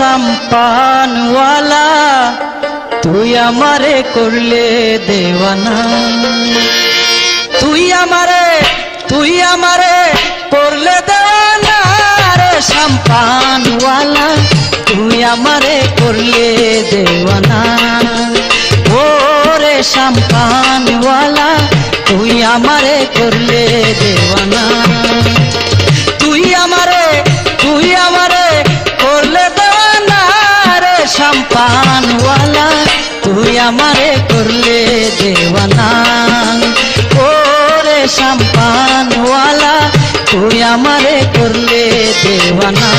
শাম্পানওয়ালা তুই আমারে করলে দেওয়ানা, তুই আমারে করলে দেওয়ানা রে শাম্পানওয়ালা তুই আমারে করলে দেওয়ানা। ও রে শাম্পানওয়ালা তুই আমারে করলে দেওয়ানা, তুই আমারে করলে দেওয়ানা রে শাম্পানওয়ালা তুই আমারে করলে দেওয়ানা। ও রে শাম্পানওয়ালা তুই আমারে করলে দেওয়ানা।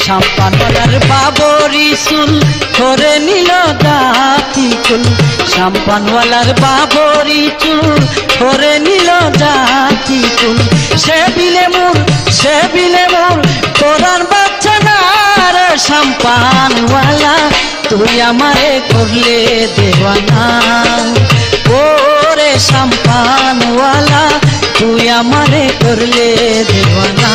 শাম্পানওয়ালার বাবরি চুল ধরে নিল জাতি কুল, শাম্পানওয়ালার বাবরি চুল ধরে নিল জাতি কুল। সে বিলে মোর কোরআন বাচ্চা না রে শাম্পানওয়ালা তুই আমারে করলে দেওয়ানা। ও রে শাম্পানওয়ালা তুই আমারে করলে দেওয়ানা।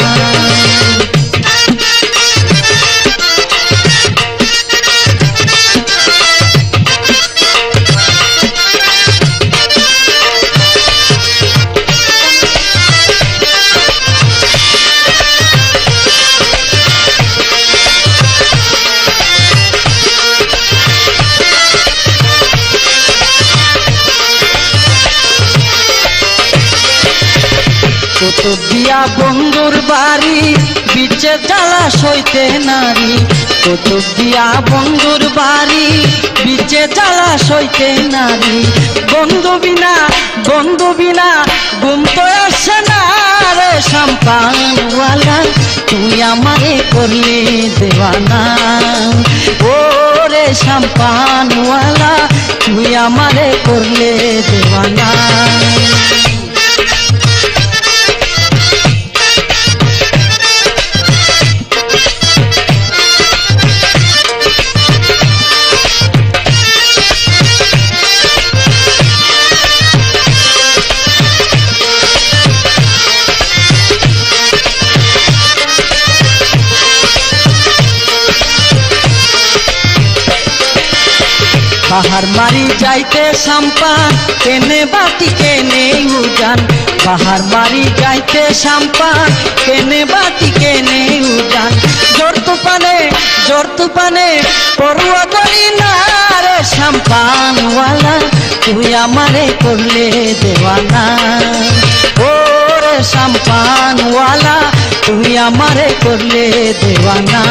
কুতুব দিয়া বন্ধুর বাড়ি বিচে জ্বালা সইতে নারী, কুতুব দিয়া বন্ধুর বাড়ি বিচে জ্বালা সইতে নারী। বন্ধু বিনা ঘুম তো আসে না রে শাম্পানওয়ালা তুই আমারে করলে দেওয়ানা। ও রে শাম্পানওয়ালা তুই আমারে করলে দেওয়ানা। বাহার মারি যাইতে শাম্পান কেনে বাটি কেনে উজান, বাহার মারি যাইতে শাম্পান কেনে বাটি কেনে উজান। জোর তুপানে পড়ুয়া করি না রে শাম্পানওয়ালা তুই আমারে করলে দেওয়ানা। ও রে শাম্পানওয়ালা তুই আমারে করলে দেওয়ানা।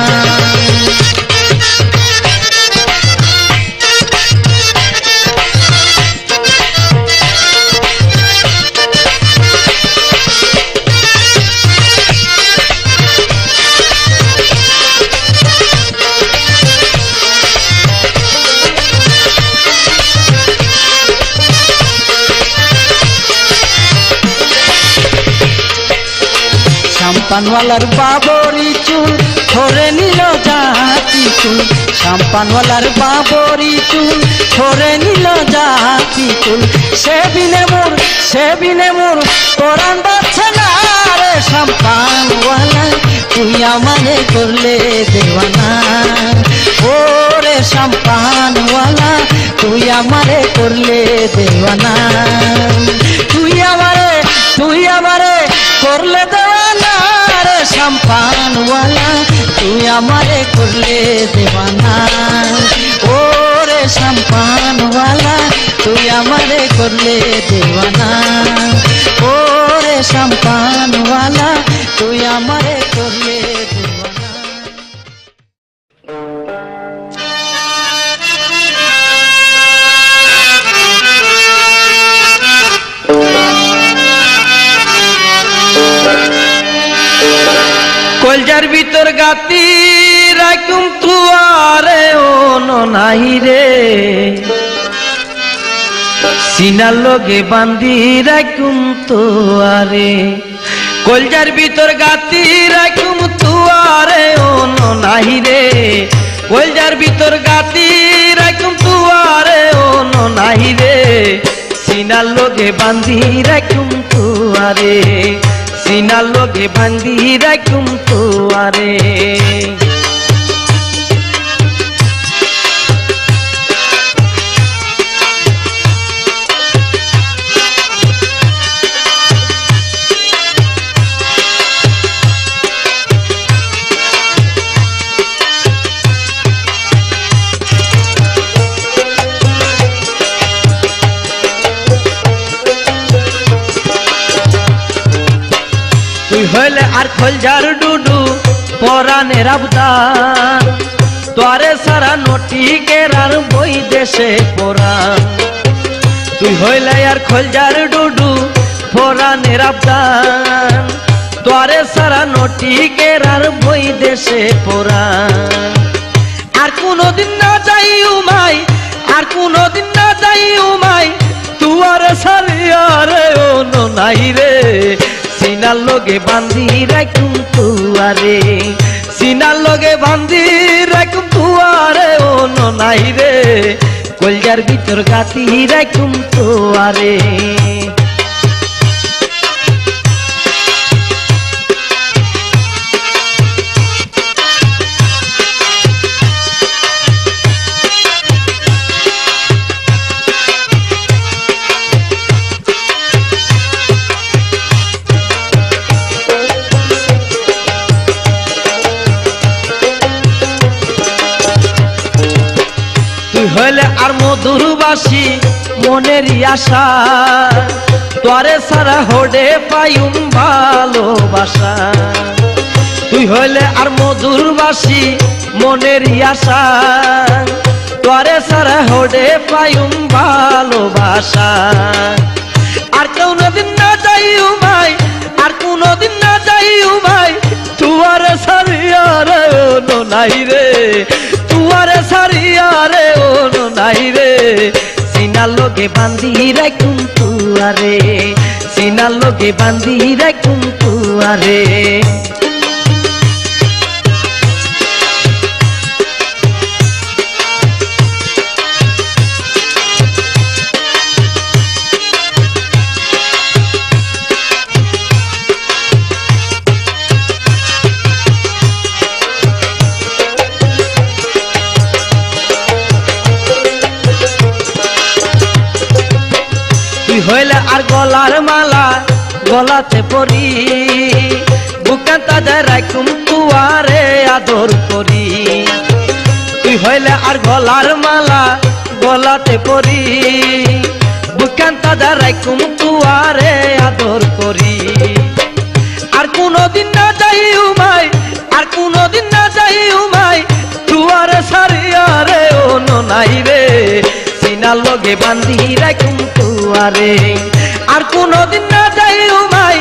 শাম্পানওয়ালার বাবরি চুল ধরে নিল জাতি কুল, শাম্পানওয়ালার বাবরি চুল ধরে নিল জাতি কুল। সে বিনে মোর কোরআন বাচ্চা না রে শাম্পানওয়ালা তুই আমারে করলে দেওয়ানা। ও রে শাম্পানওয়ালা তুই আমারে করলে দেওয়ানা। তুই আমারে করলে দেওয়ানা রে শাম্পানওয়ালা তুই আমারে করলে দেওয়ানা। ও রে শাম্পানওয়ালা তুই আমারে করলে দেওয়ানা। ও রে শাম্পানওয়ালা তুই আমারে করলে দেওয়ানা। কলজার ভিতর গাতি রাখুম তুয়ারে ও নাই রে, সিনার লগে বান্ধি রাখুম তোয়ারে কলজার ভিতর গাতি রাখুম তুয়ারে ও নাহি রে কলজার ভিতর গাতি রাখুম তুয়ারে ও নাহি রে সিনার লগে বান্ধি রাখুম তুয়ারে সিনার লগে বান্ধি রাখুম তুয়ারে তুই হইলে আর খোলজার ডুডু পরানের আবদার তোরে সারা নটিকের আর বই দেশে পরান তুই হইলে আর খোলজার ডুডু পরানের আবদার তোরে সারা নটিকের আর বই দেশে পরান আর কোনদিন না যাই উমাই আর কোনদিন না যাই উমাই তুয়ারে সারিয়ারে ও নাই রে সিনার লগে বান্ধি রাখুম তুয়ারে সিনার লগে বান্ধি রাখুম তুয়ারে ও নাই রে কলজার ভিতর গাতি রাখুম তুয়ারে তুই হইলে আর মধুরবাসী মনেরই আশা তোরে সারা হোডে পাইম ভালোবাসা তুই হইলে আর মধুরবাসী মনেরই আশা তোরে সারা হোডে পাইম ভালোবাসা আর কোনদিন না যাই উমাই আর কোনদিন না যাই উমাই তুয়ারে সারিয়ারে ও নাই রে তুয়ারে সারিয়ারে ও নাই রে সিনার লগে বান্ধি রাখুম তুয়ারে সিনার লগে বান্ধি রাখুম তুয়ারে তুই হইলে আর গলার মালা গলাতে পরি বুকে তাজা রাখুম তুয়ারে আদর করি তুই হইলে আর গলার মালা গলাতে পরি বুকে তাজা রাখুম তুয়ারে আদর করি আর কোনদিন না যাই উমাই আর কোনদিন না যাই উমাই তুয়ারে সারিয়ারে ও নাই রে সিনার লগে বান্ধি রাখুম তুয়ারে আর কোনদিন না যাই উমাই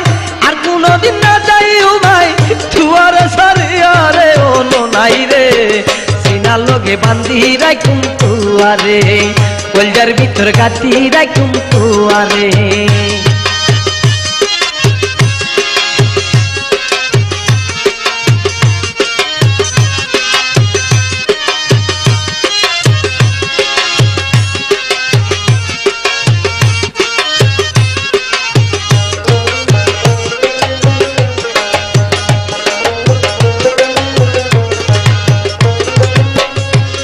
আর কোনদিন না যাই উমাই তুয়ারে সারিয়ারে ও নাই রে সিনার লগে বান্ধি রাখুম তুয়ারে কলজার ভিতর গাতি রাখুম তুয়ারে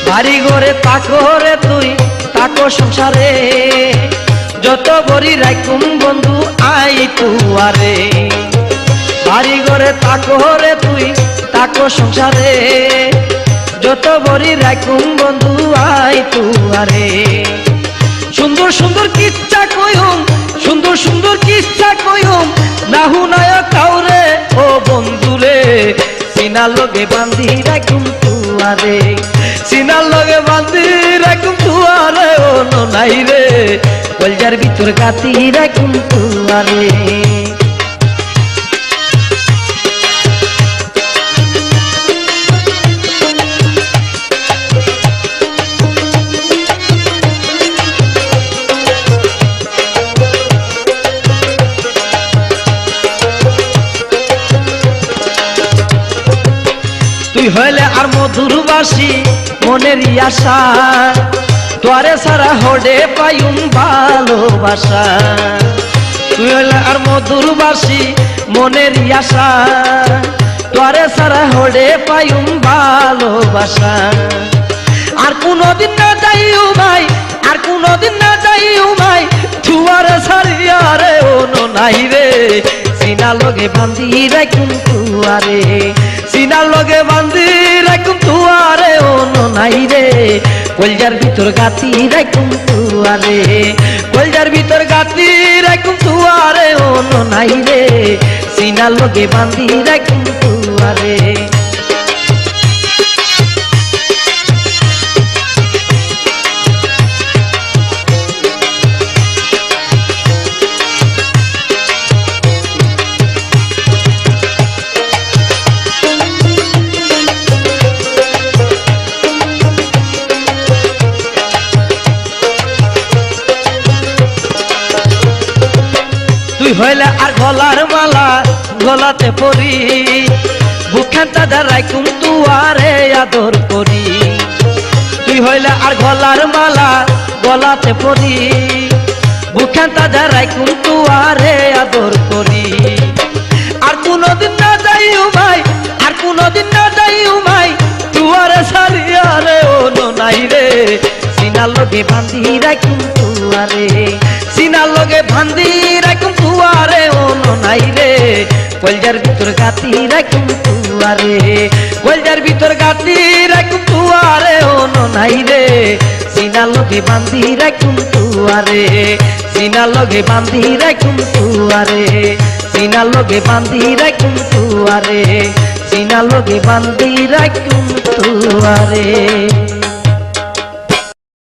বাড়ি ঘরে তাকো রে তুই তাকো সংসারে যত বড়ি রাখুম বন্ধু আই তুয়ারে বাড়ি ঘরে তাকো রে তুই তাকো সংসারে যত বড়ি রাখুম বন্ধু আই তুয়ারে সুন্দর সুন্দর কিচ্ছা কইম সুন্দর সুন্দর কিচ্ছা কইম না হুনায় কাউরে ও বন্ধুরে সিনার লগে বান্ধি রাখুম তুয়ারে সিনার লগে বান্ধি রাখুম তুয়ারে ও নাই রে কলজার ভিতর গাতি রাখুম তুয়ারে হইলে আর মধুরবাসী মনের আশা তোরে সারা হডে পাইম ভালোবাসা তুই হইলে আর মধুরবাসী মনের আশা তোরে সারা হডে পাইম ভালোবাসা আর কোনদিন না যাইও ভাই আর কোনদিন না যাইও ভাই তুয়ারে সারিয়া রে ওনো নাই রে সিনা লগে বান্ধি রাখুন তুয়ারে সিনা লগে বান্ধি রাখুন তুয়ারে ওনো নাই রে কলজার ভিতর গাতি রাখুন তুয়ারে কলজার ভিতর গাতি রাখুন তুয়ারে ওনো নাই রে সিনা লগে বান্ধি রাখুন তুয়ারে তুই হইলে আর গলার মালা গলাতে পরি বুকখানটা দাঁড়াই কুম তুয়ারে আদর করি তুই হইলে আর গলার মালা গলাতে পরি বুকখানটা দাঁড়াই কুম তুয়ারে আদর করি আর কোনদিন না যাইও ভাই আর কোনদিন না যাইও ভাই তুয়ারে সারিয়া রে ওনো নাই রে সিনা লগে বান্ধি রাখুন তুয়ারে সিনা লগে বান্ধি রাখুন তুয়ারে ওনো নাই রে কলজার ভিতর গাতি রাখুন তুয়ারে কলজার ভিতর গাতি রাখুন তুয়ারে ওনো নাই রে সিনা লগে বান্ধি রাখুন তুয়ারে সিনা লগে বান্ধি রাখুন তুয়ারে সিনা লগে বান্ধি রাখুন তুয়ারে সিনা লগে বান্ধি রাখুন তুয়ারে